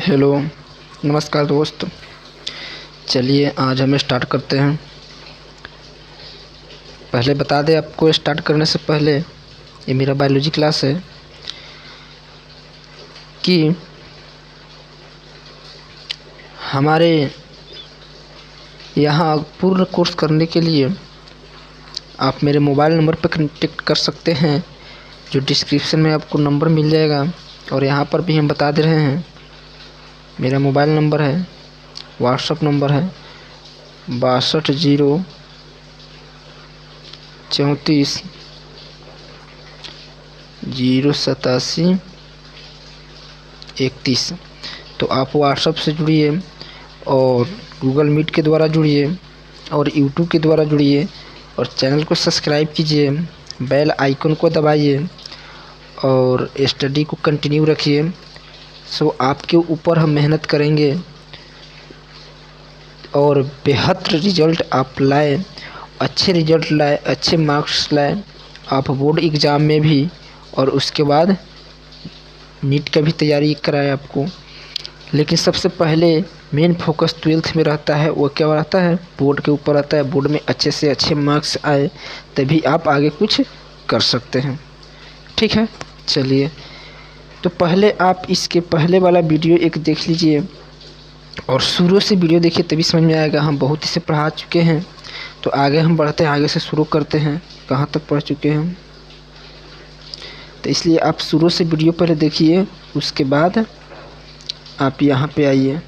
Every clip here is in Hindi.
हेलो, नमस्कार दोस्त। चलिए आज हम स्टार्ट करते हैं। पहले बता दें आपको, स्टार्ट करने से पहले ये मेरा बायोलॉजी क्लास है कि हमारे यहाँ पूर्ण कोर्स करने के लिए आप मेरे मोबाइल नंबर पर कनेक्ट कर सकते हैं, जो डिस्क्रिप्शन में आपको नंबर मिल जाएगा। और यहाँ पर भी हम बता दे रहे हैं, मेरा मोबाइल नंबर है, व्हाट्सएप नंबर है 62 0 34 087 31। तो आप व्हाट्सएप से जुड़िए और गूगल मीट के द्वारा जुड़िए और यूट्यूब के द्वारा जुड़िए और चैनल को सब्सक्राइब कीजिए, बेल आइकन को दबाइए और स्टडी को कंटिन्यू रखिए। आपके ऊपर हम मेहनत करेंगे और बेहतर रिजल्ट आप लाए, अच्छे रिजल्ट लाए, अच्छे मार्क्स लाए आप बोर्ड एग्ज़ाम में भी, और उसके बाद नीट का भी तैयारी कराए आपको। लेकिन सबसे पहले मेन फोकस 12th में रहता है, वो क्या रहता है, बोर्ड के ऊपर रहता है। बोर्ड में अच्छे से अच्छे मार्क्स आए तभी आप आगे कुछ कर सकते हैं, ठीक है। चलिए, तो पहले आप इसके पहले वाला वीडियो एक देख लीजिए और शुरू से वीडियो देखिए, तभी समझ में आएगा। हम बहुत इसे पढ़ा चुके हैं, तो आगे हम बढ़ते हैं, आगे से शुरू करते हैं। कहाँ तक पढ़ चुके हैं हम, तो इसलिए आप शुरू से वीडियो पहले देखिए, उसके बाद आप यहाँ पे आइए।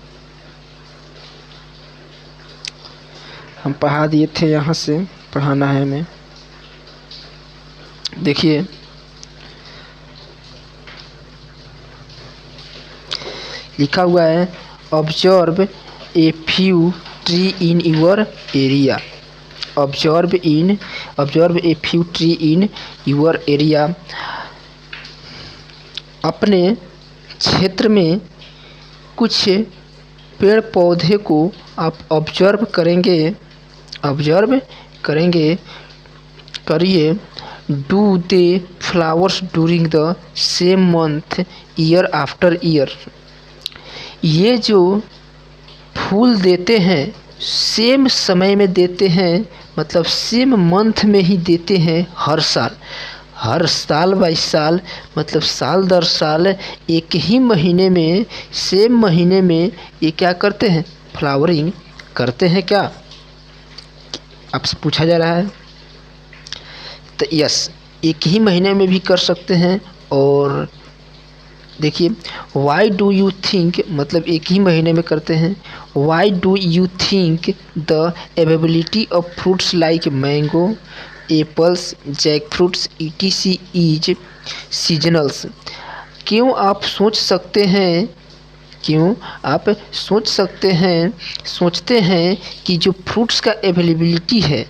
हम पढ़ा दिए थे, यहाँ से पढ़ाना है हमें। देखिए, लिखा हुआ है observe a few tree in your area. Observe a few tree in your area. अपने क्षेत्र में कुछ पेड़ पौधे को आप ऑब्जर्व करिए। Do they flowers during the same month year after year. ये जो फूल देते हैं सेम समय में देते हैं, मतलब सेम मंथ में ही देते हैं हर साल बाई साल, मतलब साल दर साल एक ही महीने में, सेम महीने में ये क्या करते हैं, फ्लावरिंग करते हैं। क्या आपसे पूछा जा रहा है? तो यस, एक ही महीने में भी कर सकते हैं। और देखिए, वाई डू यू थिंक, मतलब एक ही महीने में करते हैं। Why do you think the availability of fruits like mango, apples, jack fruits etc is seasonals. क्यों आप सोचते हैं कि जो फ्रूट्स का अवेलेबिलिटी है,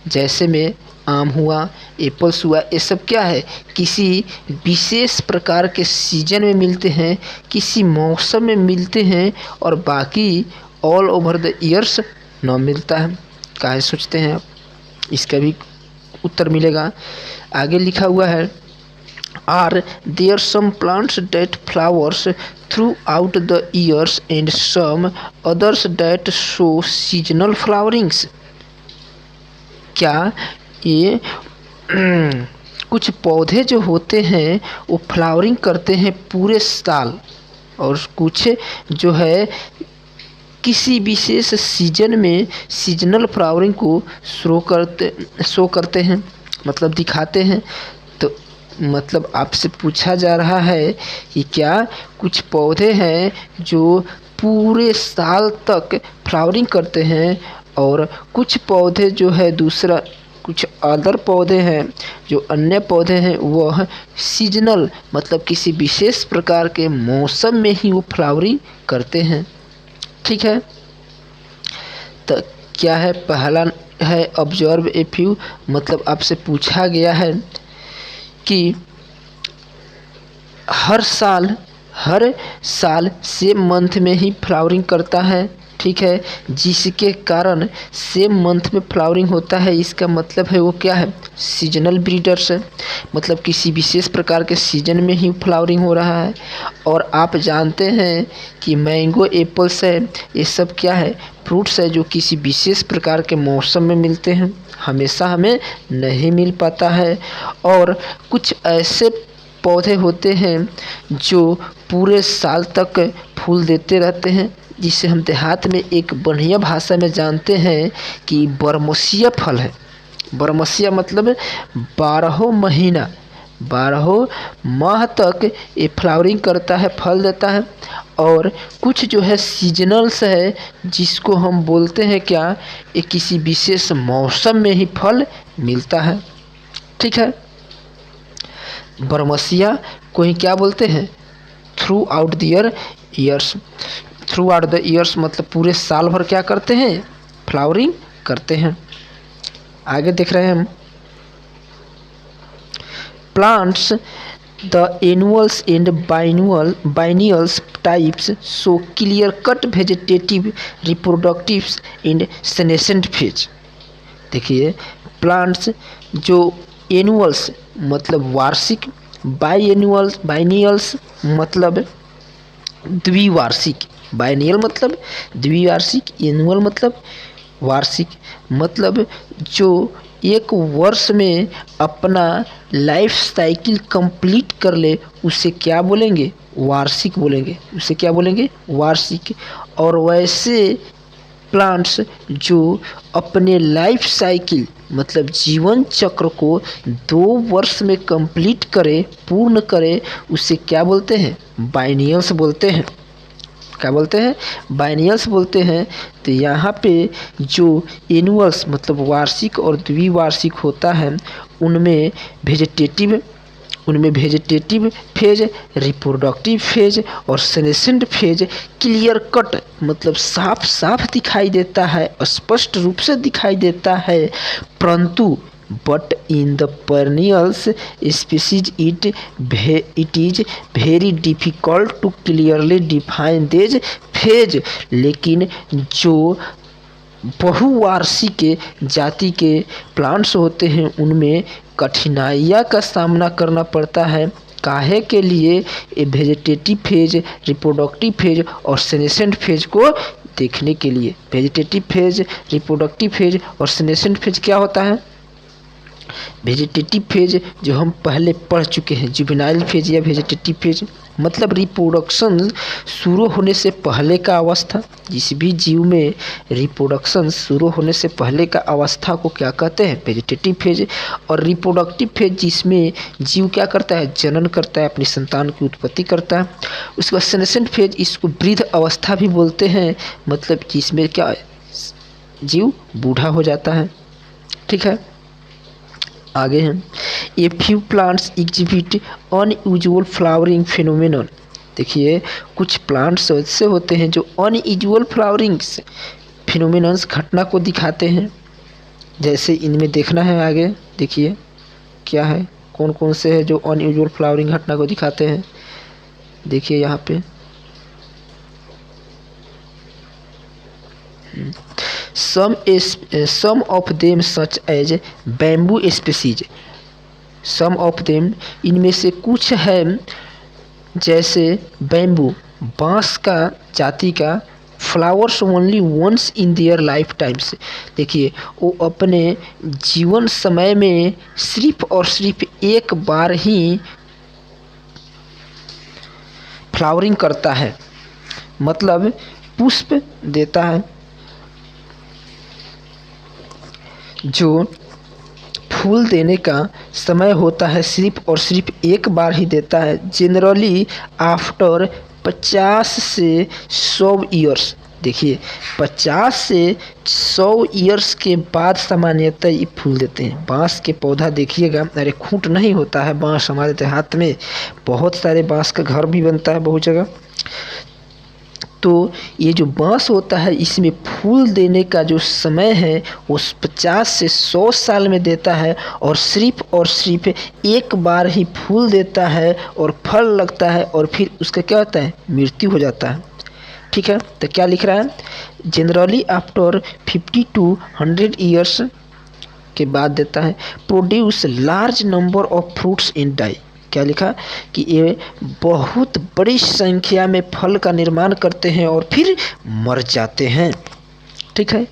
जैसे में आम हुआ, एप्पल्स हुआ, ये सब क्या है, किसी विशेष प्रकार के सीजन में मिलते हैं, किसी मौसम में मिलते हैं, और बाकी ऑल ओवर द ईयर्स ना मिलता है। काहे सोचते हैं आप? इसका भी उत्तर मिलेगा। आगे लिखा हुआ है, are there some plants that flowers throughout the years and some others that show seasonal flowerings. क्या ये कुछ पौधे जो होते हैं वो फ्लावरिंग करते हैं पूरे साल, और कुछ जो है किसी विशेष सीजन में सीजनल फ्लावरिंग को शो करते हैं, मतलब दिखाते हैं। तो मतलब आपसे पूछा जा रहा है कि क्या कुछ पौधे हैं जो पूरे साल तक फ्लावरिंग करते हैं, और कुछ पौधे जो है कुछ अदर पौधे हैं, जो अन्य पौधे हैं, वह सीजनल, मतलब किसी विशेष प्रकार के मौसम में ही वो फ्लावरिंग करते हैं, ठीक है। तो क्या है, पहला है ऑब्जर्व ए फ्यू, मतलब आपसे पूछा गया है कि हर साल सेम मंथ में ही फ्लावरिंग करता है, ठीक है। जिसके कारण सेम मंथ में फ्लावरिंग होता है, इसका मतलब है वो क्या है, सीजनल ब्रीडर्स है, मतलब किसी विशेष प्रकार के सीजन में ही फ्लावरिंग हो रहा है। और आप जानते हैं कि मैंगो, एप्पल्स है, ये सब क्या है, फ्रूट्स है जो किसी विशेष प्रकार के मौसम में मिलते हैं, हमेशा हमें नहीं मिल पाता है। और कुछ ऐसे पौधे होते हैं जो पूरे साल तक फूल देते रहते हैं, जिसे हम देहात में एक बढ़िया भाषा में जानते हैं कि बरमसिया फल है। बरमसिया मतलब 12 माह तक ये फ्लावरिंग करता है, फल देता है। और कुछ जो है सीजनल्स है, जिसको हम बोलते हैं क्या, ये किसी विशेष मौसम में ही फल मिलता है। ठीक है, बरमसिया को ही क्या बोलते हैं, through out the years. Through out the years मतलब पूरे साल भर क्या करते हैं, फ्लावरिंग करते हैं। आगे देख रहे हैं हम, plants the annuals and biennials types show clear cut vegetative, reproductive and senescent phase. देखिए, प्लांट्स जो एनुअल्स मतलब वार्षिक, बाइनियल्स मतलब द्विवार्षिक, बाइनियल मतलब द्विवार्षिक, एनुअल मतलब वार्षिक, मतलब जो एक वर्ष में अपना लाइफ साइकिल कंप्लीट कर ले उसे क्या बोलेंगे, वार्षिक बोलेंगे, उसे क्या बोलेंगे, वार्षिक। और वैसे प्लांट्स जो अपने लाइफ साइकिल मतलब जीवन चक्र को 2 वर्ष में कंप्लीट करे, पूर्ण करे, उसे क्या बोलते हैं, बाइनियल्स बोलते हैं। क्या बोलते हैं, बाइनियल्स बोलते हैं। तो यहाँ पे जो एनुअल्स मतलब वार्षिक और द्विवार्षिक होता है, उनमें वेजिटेटिव फेज, रिप्रोडक्टिव फेज और सेनेसेंट फेज क्लियर कट मतलब साफ साफ दिखाई देता है, स्पष्ट रूप से दिखाई देता है। परंतु but in the perennials species it is very difficult to clearly define these phase। लेकिन जो बहुवार्षिक जाति के प्लांट्स होते हैं उनमें कठिनाइयाँ का सामना करना पड़ता है। काहे के लिए, ये वेजिटेटिव फेज, रिप्रोडक्टिव फेज और सेनेसेंट फेज को देखने के लिए। वेजिटेटिव फेज, रिप्रोडक्टिव फेज और सेनेसेंट फेज क्या होता है, वेजिटेटिव फेज जो हम पहले पढ़ चुके हैं, जुवेनाइल फेज या वेजिटेटिव फेज मतलब रिप्रोडक्शन शुरू होने से पहले का अवस्था। जिस भी जीव में रिप्रोडक्शन शुरू होने से पहले का अवस्था को क्या कहते हैं, वेजिटेटिव फेज। और रिप्रोडक्टिव फेज जिसमें जीव क्या करता है, जनन करता है, अपनी संतान की उत्पत्ति करता है। उसके बाद सेनेसेंट फेज, इसको वृद्ध अवस्था भी बोलते हैं, मतलब जिसमें क्या जीव बूढ़ा हो जाता है। ठीक है, आगे हैं, a few plants exhibit unusual flowering phenomenon. देखिए, कुछ प्लांट्स ऐसे होते हैं जो अनयूजुअल फ्लावरिंग फिनोमेनन्स घटना को दिखाते हैं। जैसे इनमें देखना है, आगे देखिए क्या है, कौन कौन से हैं जो अनयूजुअल फ्लावरिंग घटना को दिखाते हैं। देखिए यहाँ पे some of them such as bamboo species, some of them इनमें से कुछ है जैसे बैम्बू, बांस का जाति का, flowers only once in their lifetimes. देखिए, वो अपने जीवन समय में सिर्फ और सिर्फ एक बार ही फ्लावरिंग करता है, मतलब पुष्प देता है। जो फूल देने का समय होता है सिर्फ और सिर्फ एक बार ही देता है, जनरली आफ्टर 50 से 100 ईयर्स। देखिए, 50 से 100 ईयर्स के बाद सामान्यतः ये फूल देते हैं। बांस के पौधा देखिएगा, अरे खूंट नहीं होता है बांस, हमारे देहात में बहुत सारे बांस का घर भी बनता है बहुत जगह। तो ये जो बांस होता है, इसमें फूल देने का जो समय है वो 50 से 100 साल में देता है, और सिर्फ एक बार ही फूल देता है और फल लगता है, और फिर उसका क्या होता है, मृत्यु हो जाता है। ठीक है, तो क्या लिख रहा है, जनरली आफ्टर 50 to 100 ईयर्स। के बाद देता है। Produce large number of fruits in die, क्या लिखा कि ये बहुत बड़ी संख्या में फल का निर्माण करते हैं और फिर मर जाते हैं। ठीक है।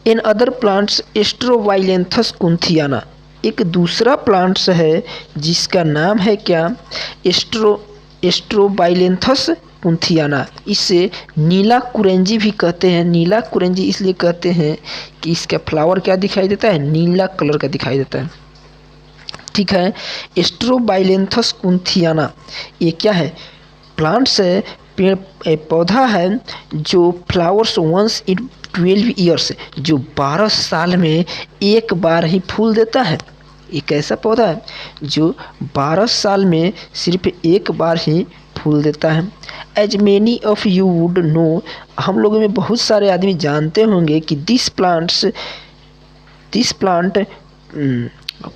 इन अदर प्लांट्स एस्ट्रोवाइलेंथस कुंथियाना, एक दूसरा प्लांट्स है जिसका नाम है क्या, एस्ट्रोवाइलेंथस कुंथियाना। इसे नीला कुरेंजी भी कहते हैं। नीला कुरेंजी इसलिए कहते हैं कि इसका फ्लावर क्या दिखाई देता है, नीला कलर का दिखाई देता है। ठीक है। एस्ट्रोवाइलेंथस कुंथियाना ये क्या है, प्लांट्स है, पेड़ पौधा है जो फ्लावर्स वंस इन 12 ईयर्स, जो 12 साल में एक बार ही फूल देता है। एक ऐसा पौधा है जो 12 साल में सिर्फ एक बार ही फूल देता है। As many of you would know, हम लोगों में बहुत सारे आदमी जानते होंगे कि this plant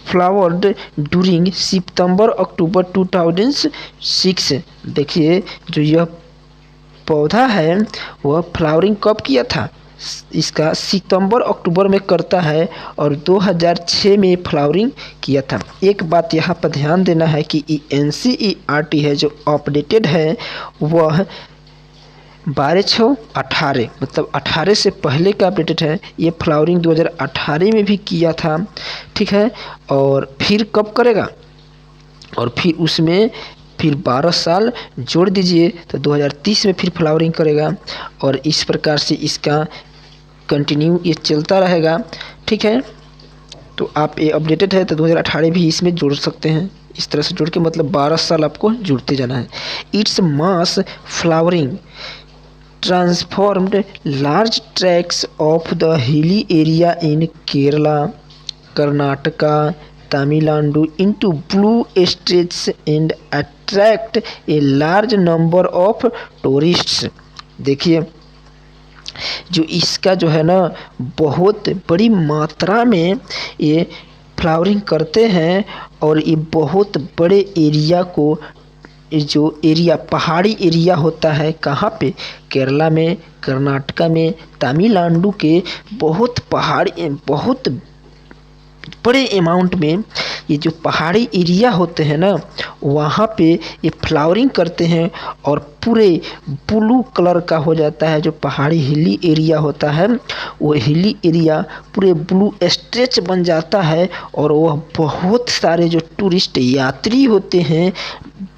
flowered during September October 2006। देखिए जो यह पौधा है वह फ्लावरिंग कब किया था, इसका सितंबर अक्टूबर में करता है और 2006 में फ्लावरिंग किया था। एक बात यहाँ पर ध्यान देना है कि NCERT है जो अपडेटेड है वह 12/6/18 मतलब 18 से पहले का अपडेटेड है। ये फ्लावरिंग 2018 में भी किया था। ठीक है। और फिर कब करेगा, और फिर उसमें फिर 12 साल जोड़ दीजिए तो 2030 में फिर फ्लावरिंग करेगा और इस प्रकार से इसका कंटिन्यू ये चलता रहेगा। ठीक है। तो आप ये अपडेटेड है तो 2018 भी इसमें जोड़ सकते हैं। इस तरह से जोड़ के मतलब 12 साल आपको जुड़ते जाना है। Its mass flowering transformed large tracts of the hilly area in Kerala, Karnataka, Tamil Nadu into blue estates and attract a large number of tourists। देखिए जो इसका जो है ना बहुत बड़ी मात्रा में ये फ्लावरिंग करते हैं और ये बहुत बड़े एरिया को, जो एरिया पहाड़ी एरिया होता है कहाँ पे, केरला में, कर्नाटका में, तमिलनाडु के बहुत पहाड़ी, बहुत बड़े अमाउंट में ये जो पहाड़ी एरिया होते हैं ना वहाँ पे ये फ्लावरिंग करते हैं और पूरे ब्लू कलर का हो जाता है। जो पहाड़ी हिली एरिया होता है वो हिली एरिया पूरे ब्लू स्ट्रेच बन जाता है और वह बहुत सारे जो टूरिस्ट यात्री होते हैं,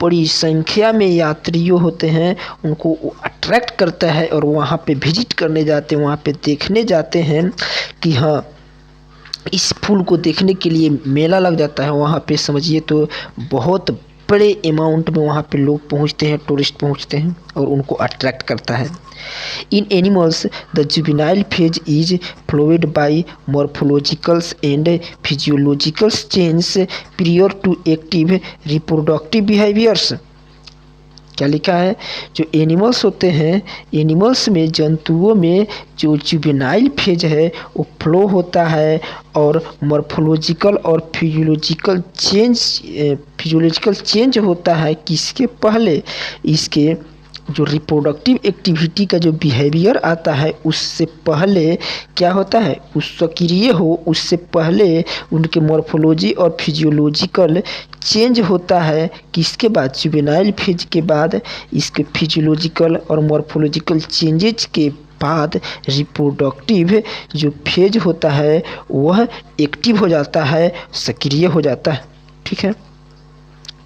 बड़ी संख्या में यात्रियों होते हैं, उनको अट्रैक्ट करता है और वहाँ पे विजिट करने जाते हैं, वहाँ पे देखने जाते हैं कि हाँ इस फूल को देखने के लिए मेला लग जाता है वहाँ पे। समझिए तो बहुत बड़े अमाउंट में वहाँ पे लोग पहुँचते हैं, टूरिस्ट पहुँचते हैं और उनको अट्रैक्ट करता है। In animals the juvenile phase is followed by morphologicals and physiological change prior to active reproductive behaviours. क्या लिखा है, जो एनिमल्स होते हैं, एनिमल्स में, जंतुओं में जो जुवेनाइल फेज है वो फ्लो होता है और मॉर्फोलॉजिकल और फिजियोलॉजिकल चेंज होता है किसके पहले, इसके जो रिप्रोडक्टिव एक्टिविटी का जो बिहेवियर आता है उससे पहले क्या होता है, उस सक्रिय हो उससे पहले उनके मॉर्फोलॉजी और फिजियोलॉजिकल चेंज होता है। किसके बाद, जुवेनाइल फेज के बाद इसके फिजियोलॉजिकल और मॉर्फोलॉजिकल चेंजेज के बाद रिप्रोडक्टिव जो फेज होता है वह एक्टिव हो जाता है, सक्रिय हो जाता है। ठीक है।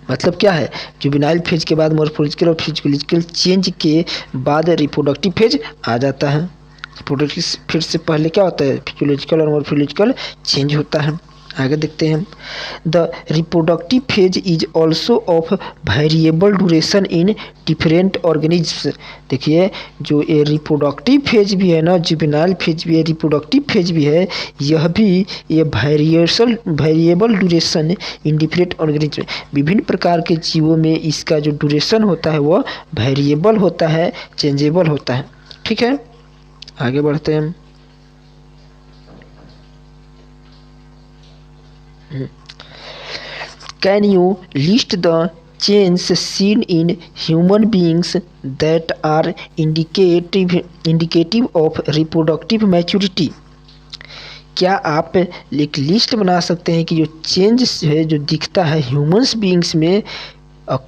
मतलब क्या है, जुवेनाइल फेज के बाद मॉर्फोलॉजिकल और फिजियोलॉजिकल चेंज के बाद रिप्रोडक्टिव फेज आ जाता है। रिप्रोडक्टिव फेज से पहले क्या होता है, फिजियोलॉजिकल और मॉर्फोलॉजिकल चेंज होता है। आगे देखते हैं। The reproductive phase is also of variable duration in different organisms. देखिए जो ये रिप्रोडक्टिव फेज भी है ना, जुवेनाइल फेज भी है, रिप्रोडक्टिव फेज भी है, यह भी ये variable duration in different organism, विभिन्न प्रकार के जीवों में इसका जो ड्यूरेशन होता है वह वेरिएबल होता है, चेंजेबल होता है। ठीक है। आगे बढ़ते हैं। Can you list the changes seen in human beings that are indicative of reproductive maturity? क्या आप एक लिस्ट बना सकते हैं कि जो चेंज है जो दिखता है ह्यूमंस बीइंग्स में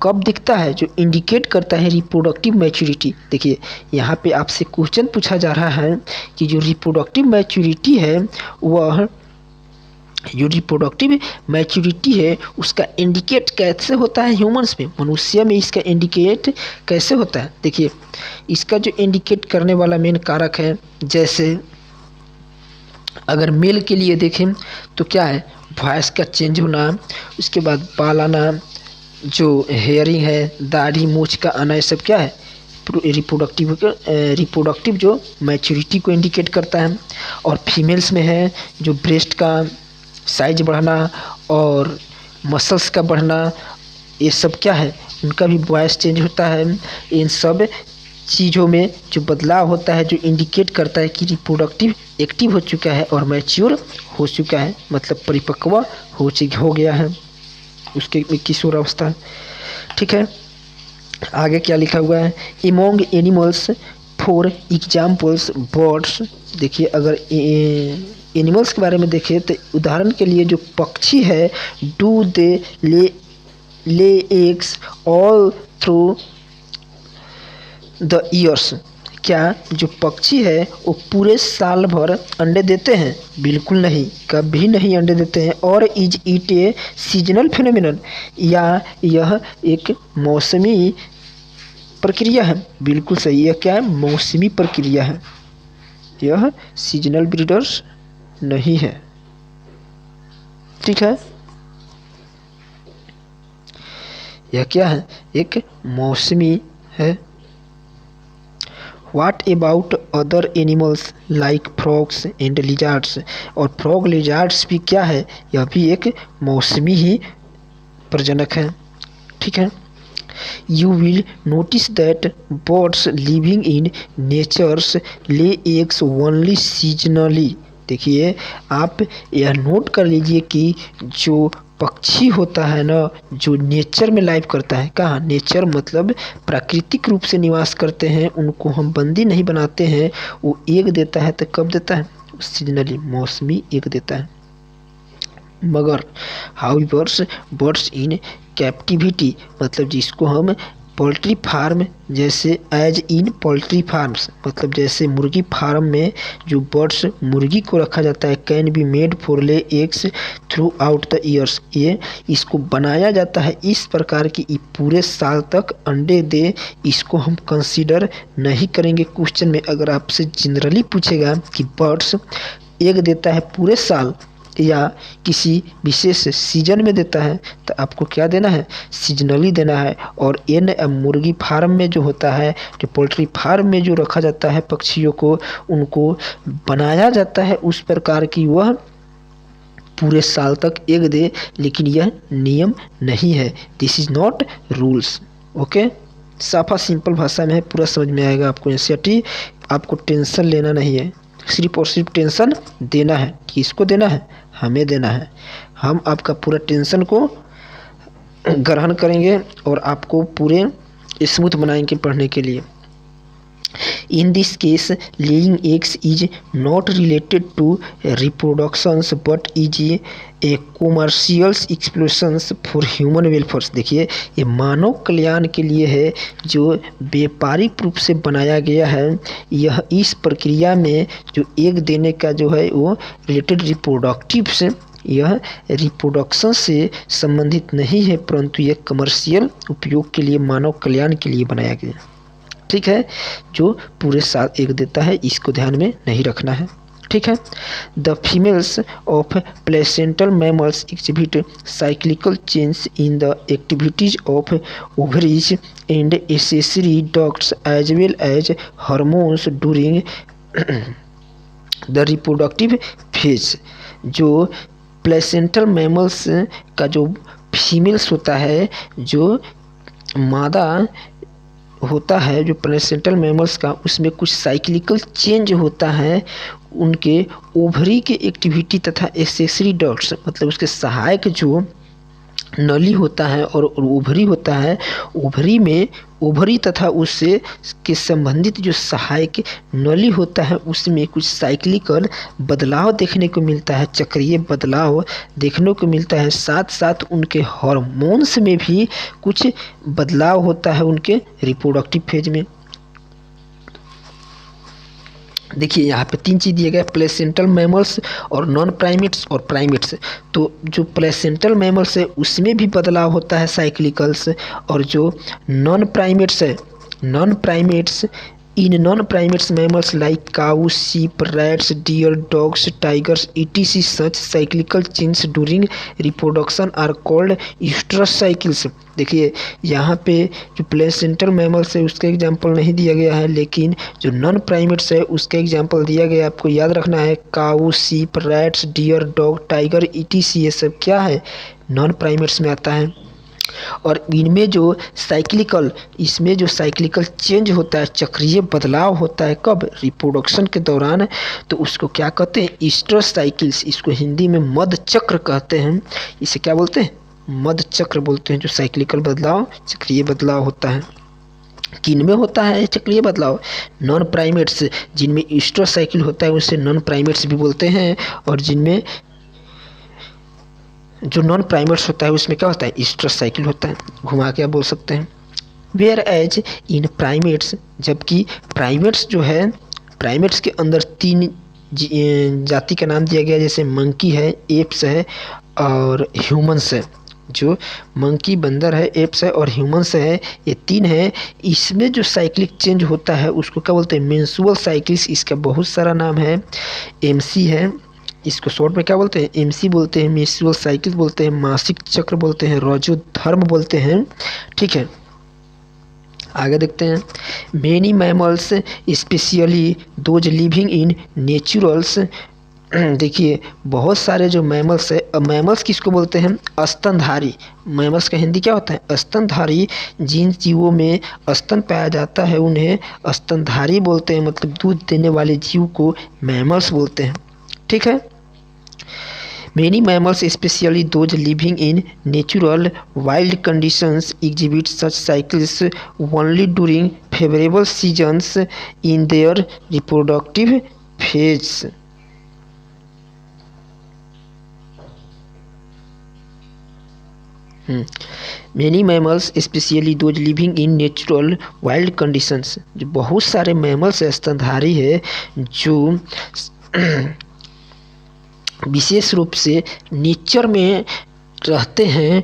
कब दिखता है, जो इंडिकेट करता है रिप्रोडक्टिव मैच्योरिटी। देखिए यहाँ पे आपसे क्वेश्चन पूछा जा रहा है कि जो रिप्रोडक्टिव मैच्योरिटी है वह जो रिप्रोडक्टिव मैच्योरिटी है उसका इंडिकेट कैसे होता है ह्यूमंस में, मनुष्य में इसका इंडिकेट कैसे होता है। देखिए इसका जो इंडिकेट करने वाला मेन कारक है, जैसे अगर मेल के लिए देखें तो क्या है, वॉइस का चेंज होना, उसके बाद बाल आना, जो हेयरिंग है, दाढ़ी मूछ का आना, ये सब क्या है रिप्रोडक्टिव जो मैच्योरिटी को इंडिकेट करता है। और फीमेल्स में है जो ब्रेस्ट का साइज बढ़ना और मसल्स का बढ़ना, ये सब क्या है, उनका भी वॉइस चेंज होता है। इन सब चीज़ों में जो बदलाव होता है जो इंडिकेट करता है कि रिप्रोडक्टिव एक्टिव हो चुका है और मैच्योर हो चुका है, मतलब परिपक्व हो गया है उसके किशोर अवस्था। ठीक है, आगे क्या लिखा हुआ है, among animals for examples birds. देखिए अगर एनिमल्स के बारे में देखें तो उदाहरण के लिए जो पक्षी है, do they lay eggs all through the years. क्या जो पक्षी है वो पूरे साल भर अंडे देते हैं? बिल्कुल नहीं, कभी नहीं अंडे देते हैं। और is it a seasonal phenomenon, या यह एक मौसमी प्रक्रिया है? बिल्कुल सही, यह क्या है, मौसमी प्रक्रिया है, यह सीजनल ब्रीडर्स नहीं है। ठीक है, यह क्या है, एक मौसमी है। What about other animals like frogs and lizards? और फ्रॉग लिजार्ड्स भी क्या है, यह भी एक मौसमी ही प्रजनक है। ठीक है, You will notice that birds living in natures lay eggs only seasonally। देखिए आप यह नोट कर लीजिए कि जो पक्षी होता है ना, जो नेचर में लाइव करता है, कहाँ, नेचर मतलब प्राकृतिक रूप से निवास करते हैं, उनको हम बंदी नहीं बनाते हैं, वो एग देता है तो कब देता है, सीजनली, मौसमी एग देता है। मगर हाउएवर बर्ड्स इन कैप्टिविटी, मतलब जिसको हम पोल्ट्री फार्म, जैसे एज इन पोल्ट्री फार्म्स, मतलब जैसे मुर्गी फार्म में जो बर्ड्स मुर्गी को रखा जाता है, can be made for lay eggs through out the years. ये इसको बनाया जाता है इस प्रकार की पूरे साल तक अंडे दे, इसको हम कंसीडर नहीं करेंगे। क्वेश्चन में अगर आपसे जनरली पूछेगा कि बर्ड्स एग देता है पूरे साल या किसी विशेष सीजन में देता है, तो आपको क्या देना है, सीजनली देना है। और इन मुर्गी फार्म में जो होता है, जो पोल्ट्री फार्म में जो रखा जाता है पक्षियों को, उनको बनाया जाता है उस प्रकार की वह पूरे साल तक एग दे, लेकिन यह नियम नहीं है। This is not rules. Okay, साफा सिंपल भाषा में है, पूरा समझ में आएगा आपको। एनसीईआरटी आपको टेंशन लेना नहीं है, सिर्फ और सिर्फ टेंशन देना है। किसको देना है, हमें देना है। हम आपका पूरा टेंशन को ग्रहण करेंगे और आपको पूरे स्मूथ बनाएंगे पढ़ने के लिए। In this case, laying eggs is not related to reproductions but is a commercial exploitation for human welfare। देखिए ये मानव कल्याण के लिए है, जो व्यापारिक रूप से बनाया गया है। यह इस प्रक्रिया में जो एग देने का जो है वो रिलेटेड रिप्रोडक्टिव से, यह रिप्रोडक्शन से संबंधित नहीं है, परंतु यह कमर्शियल उपयोग के लिए, मानव कल्याण के लिए बनाया गया। ठीक है, जो पूरे साल एग देता है, इसको ध्यान में नहीं रखना है। ठीक है, the females of placental mammals exhibit cyclical change in the activities of ovaries and accessory ducts as well as hormones during the reproductive phase. जो प्लेसेंटल मैमल्स का जो फीमेल्स होता है, जो मादा होता है, जो प्लेसेंटल मैमल्स का, उसमें कुछ साइक्लिकल चेंज होता है उनके ओवरी के एक्टिविटी तथा एक्सेसरी डक्ट्स, मतलब उसके सहायक जो नली होता है और ओवरी होता है। ओवरी में ओवरी तथा उससे के संबंधित जो सहायक नली होता है उसमें कुछ साइक्लिकल बदलाव देखने को मिलता है, चक्रीय बदलाव देखने को मिलता है। साथ साथ उनके हार्मोन्स में भी कुछ बदलाव होता है उनके रिप्रोडक्टिव फेज में। देखिए यहाँ पे 3 चीज़ दिए गए, प्लेसेंटल मैमल्स और नॉन प्राइमेट्स और प्राइमेट्स। तो जो प्लेसेंटल मैमल्स है उसमें भी बदलाव होता है साइक्लिकल्स, और जो नॉन प्राइमेट्स है, non primates in non primates mammals like cow, sheep, rats, deer, dogs, tigers, etc. such cyclical changes during reproduction are called estrous cycles। देखिए यहाँ पे जो प्लेसेंटल मैमल्स है उसका एग्जाम्पल नहीं दिया गया है, लेकिन जो नॉन प्राइमेट्स है उसका एग्जाम्पल दिया गया है। आपको याद रखना है, काऊ, sheep, rats, deer, dog, tiger, etc. ये सब क्या है, नॉन प्राइमेट्स में आता है। और इनमें जो साइक्लिकल, इसमें जो साइक्लिकल चेंज होता है, चक्रीय बदलाव होता है, कब, रिप्रोडक्शन के दौरान, तो उसको क्या कहते हैं, ईस्ट्रस साइकिल्स। इसको हिंदी में मध चक्र कहते हैं। इसे क्या बोलते हैं, मध चक्र बोलते हैं। जो साइक्लिकल बदलाव, चक्रीय बदलाव होता है, किन में होता है चक्रीय बदलाव, नॉन प्राइमेट्स जिनमें ईस्ट्रस साइकिल होता है उसे नॉन प्राइमेट्स भी बोलते हैं, और जिनमें जो नॉन प्राइमेट्स होता है उसमें क्या होता है, ईस्ट्रस साइकिल होता है। घुमा के आप बोल सकते हैं। वेयर एज इन प्राइमेट्स, जबकि प्राइमेट्स जो है, प्राइमेट्स के अंदर 3 जाति का नाम दिया गया, जैसे मंकी है, एप्स है और ह्यूमंस है। जो मंकी, बंदर है, एप्स है और ह्यूमंस है, ये 3 है। इसमें जो साइक्लिक चेंज होता है उसको क्या बोलते हैं, मेंस्ट्रुअल साइकिल्स। इसका बहुत सारा नाम है, एमसी है, इसको शॉर्ट में क्या बोलते हैं, एमसी बोलते हैं, मेंस्ट्रुअल साइकिल बोलते हैं, मासिक चक्र बोलते हैं, रोजोधर्म बोलते हैं। ठीक है, आगे देखते हैं। Many mammals specially those living in naturals. देखिए बहुत सारे जो मैमल्स है, मैमल्स किसको बोलते हैं, स्तनधारी। मैमल्स का हिंदी क्या होता है, स्तनधारी। जिन जीवों में स्तन पाया जाता है उन्हें स्तनधारी बोलते हैं, मतलब दूध देने वाले जीव को मैमल्स बोलते हैं। ठीक है, Many mammals, especially those living in natural wild conditions, exhibit such cycles only during favorable seasons in their reproductive phase. Many mammals, especially those living in natural wild conditions, जो बहुत सारे मैमल्स स्तनधारी है जो विशेष रूप से नेचर में रहते हैं,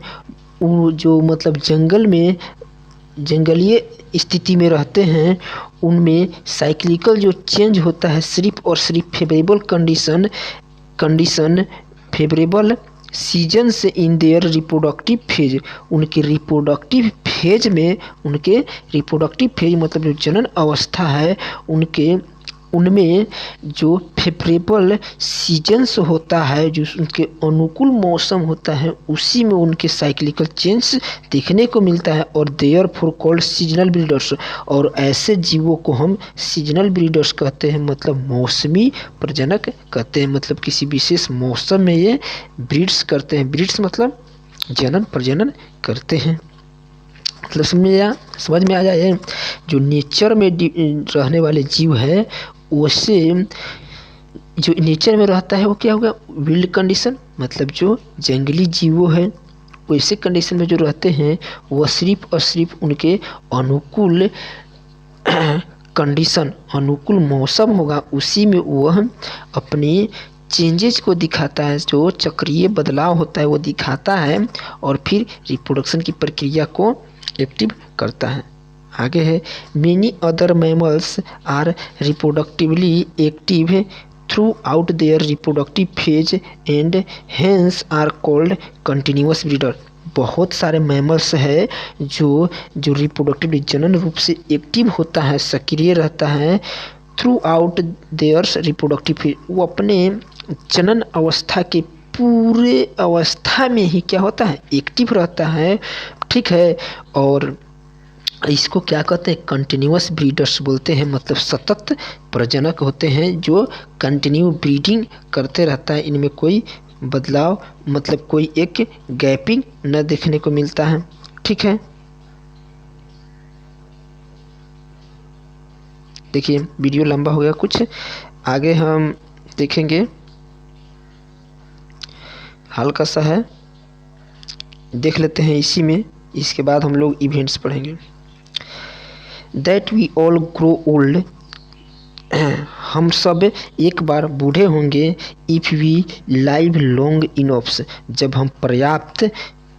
वो जो मतलब जंगल में, जंगलीय स्थिति में रहते हैं, उनमें साइक्लिकल जो चेंज होता है सिर्फ और सिर्फ फेवरेबल कंडीशन फेवरेबल सीजन से इन देयर रिप्रोडक्टिव फेज, उनके रिप्रोडक्टिव फेज में, उनके रिप्रोडक्टिव फेज मतलब जो जनन अवस्था है उनमें जो फेवरेबल सीजन्स होता है, जो उनके अनुकूल मौसम होता है, उसी में उनके साइक्लिकल चेंज देखने को मिलता है। और therefore called seasonal breeders, और ऐसे जीवों को हम सीजनल ब्रीडर्स कहते हैं, मतलब मौसमी प्रजनक कहते हैं। मतलब किसी विशेष मौसम में ये ब्रीड्स करते हैं। ब्रीड्स मतलब जनन प्रजनन करते हैं। मतलब समझ में आ जाए, जो नेचर में रहने वाले जीव है वैसे जो नेचर में रहता है वो क्या होगा, विल्ड कंडीशन, मतलब जो जंगली जीवों है वैसे कंडीशन में जो रहते हैं वह सिर्फ और सिर्फ उनके अनुकूल कंडीशन, अनुकूल मौसम होगा, उसी में वह अपने चेंजेस को दिखाता है, जो चक्रीय बदलाव होता है वो दिखाता है और फिर रिप्रोडक्शन की प्रक्रिया को एक्टिव करता है। आगे है, many other mammals are reproductively active throughout their reproductive phase and hence are called continuous breeder. बहुत सारे मैमल्स है जो रिप्रोडक्टिव जनन रूप से एक्टिव होता है, सक्रिय रहता है, throughout their reproductive phase, वो अपने जनन अवस्था के पूरे अवस्था में ही क्या होता है, एक्टिव रहता है। ठीक है, और इसको क्या कहते हैं, कंटिन्यूअस ब्रीडर्स बोलते हैं, मतलब सतत प्रजनक होते हैं जो कंटिन्यू ब्रीडिंग करते रहता है, इनमें कोई बदलाव मतलब कोई एक गैपिंग न देखने को मिलता है। ठीक है, देखिए वीडियो लंबा हो गया, कुछ आगे हम देखेंगे, हल्का सा है, देख लेते हैं इसी में, इसके बाद हम लोग इवेंट्स पढ़ेंगे। That we all grow old, हम सब एक बार बूढ़े होंगे। इफ़ वी लाइव लॉन्ग इनफ्स, जब हम पर्याप्त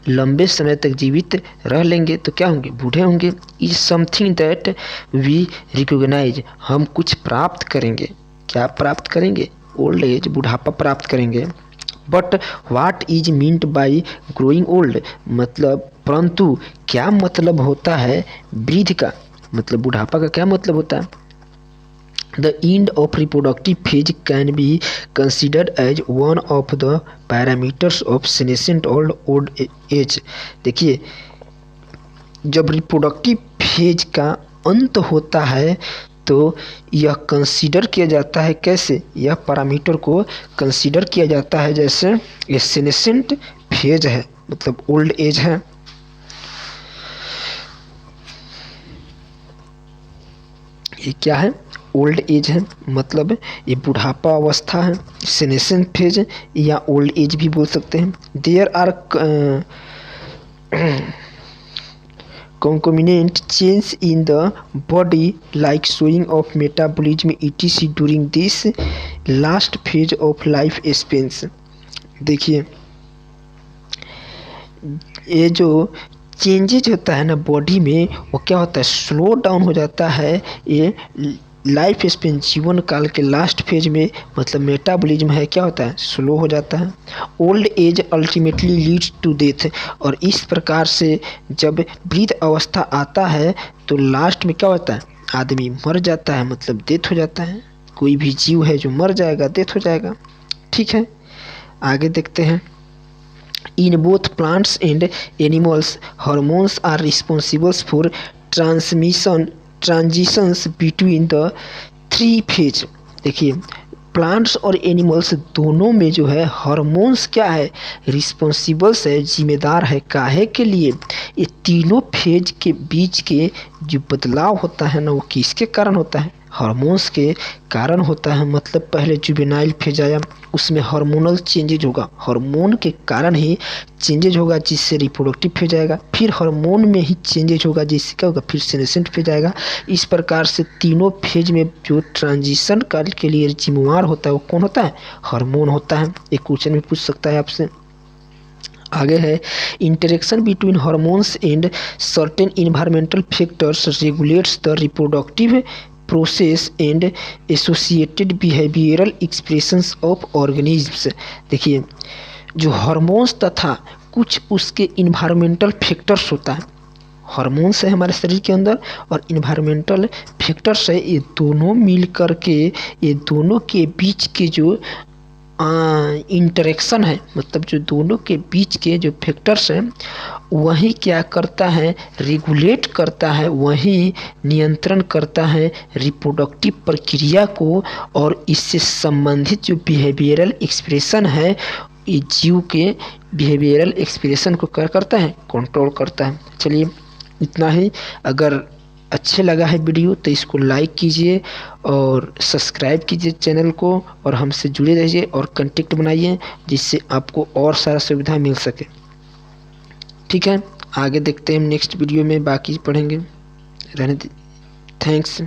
लंबे समय तक जीवित रह लेंगे तो क्या होंगे, बूढ़े होंगे। Is something that we recognise, हम कुछ प्राप्त करेंगे। क्या प्राप्त करेंगे, ओल्ड एज, बुढ़ापा प्राप्त करेंगे। But what is meant by growing old, मतलब परंतु क्या मतलब होता है वृद्ध का, मतलब बुढ़ापा का क्या मतलब होता है। The end of reproductive phase can be considered as one of the parameters of senescent old age। देखिए, जब रिप्रोडक्टिव फेज का अंत होता है तो यह कंसीडर किया जाता है, कैसे, यह पैरामीटर को कंसीडर किया जाता है जैसे ये सेनेसेंट फेज है, मतलब ओल्ड एज है। ये क्या है, ओल्ड एज है, मतलब ये बुढ़ापा अवस्था है, सेनेसेंट फेज या ओल्ड एज भी बोल सकते हैं। There are concomitant change in the body like slowing of metabolism etc during this last phase of life span। देखिए ये जो चेंजेज होता है ना बॉडी में, वो क्या होता है, स्लो डाउन हो जाता है। ये लाइफ स्पेन, जीवन काल के लास्ट फेज में, मतलब मेटाबॉलिज्म है, क्या होता है, स्लो हो जाता है। Old age ultimately leads to death, और इस प्रकार से जब वृद्ध अवस्था आता है तो लास्ट में क्या होता है, आदमी मर जाता है, मतलब डेथ हो जाता है। कोई भी जीव है जो मर जाएगा, डेथ हो जाएगा। ठीक है, आगे देखते हैं। In both plants and animals, hormones are responsible for transitions between the three phase। देखिए प्लांट्स और एनिमल्स दोनों में जो है हार्मोन्स क्या है, रिस्पॉन्सिबल्स है, जिम्मेदार है, काहे के लिए, ये तीनों फेज के बीच के जो बदलाव होता है ना, वो किसके कारण होता है, हार्मोन्स के कारण होता है। मतलब पहले जुवेनाइल फेज आया, उसमें हार्मोनल चेंजेज होगा, हार्मोन के कारण ही चेंजेज होगा जिससे रिप्रोडक्टिव फेज आएगा, फिर हार्मोन में ही चेंजेज होगा जिससे क्या होगा, फिर सेनेसेंट फेज आएगा। इस प्रकार से तीनों फेज में जो ट्रांजिशन काल के लिए जिम्मेवार होता है वो कौन होता है, हार्मोन होता है। एक क्वेश्चन भी पूछ सकता है आपसे। आगे है, interaction between hormones and certain environmental factors regulates the reproductive process and associated behavioural expressions of organisms. देखिए जो हार्मोन्स तथा कुछ उसके इन्वायरमेंटल फैक्टर्स होता है, हार्मोन्स है हमारे शरीर के अंदर और इन्वायरमेंटल फैक्टर्स है, ये दोनों मिल कर के, ये दोनों के बीच के जो इंटरेक्शन है, मतलब जो दोनों के बीच के जो फैक्टर्स हैं वही क्या करता है, रेगुलेट करता है, वही नियंत्रण करता है रिप्रोडक्टिव प्रक्रिया को, और इससे संबंधित जो बिहेवियरल एक्सप्रेशन है, ये जीव के बिहेवियरल एक्सप्रेशन को क्या करता है, कंट्रोल करता है। चलिए इतना ही। अगर अच्छे लगा है वीडियो तो इसको लाइक कीजिए और सब्सक्राइब कीजिए चैनल को, और हमसे जुड़े रहिए और कांटेक्ट बनाइए जिससे आपको और सारा सुविधा मिल सके। ठीक है, आगे देखते हैं नेक्स्ट वीडियो में, बाकी पढ़ेंगे। रहने दीजिए, थैंक्स।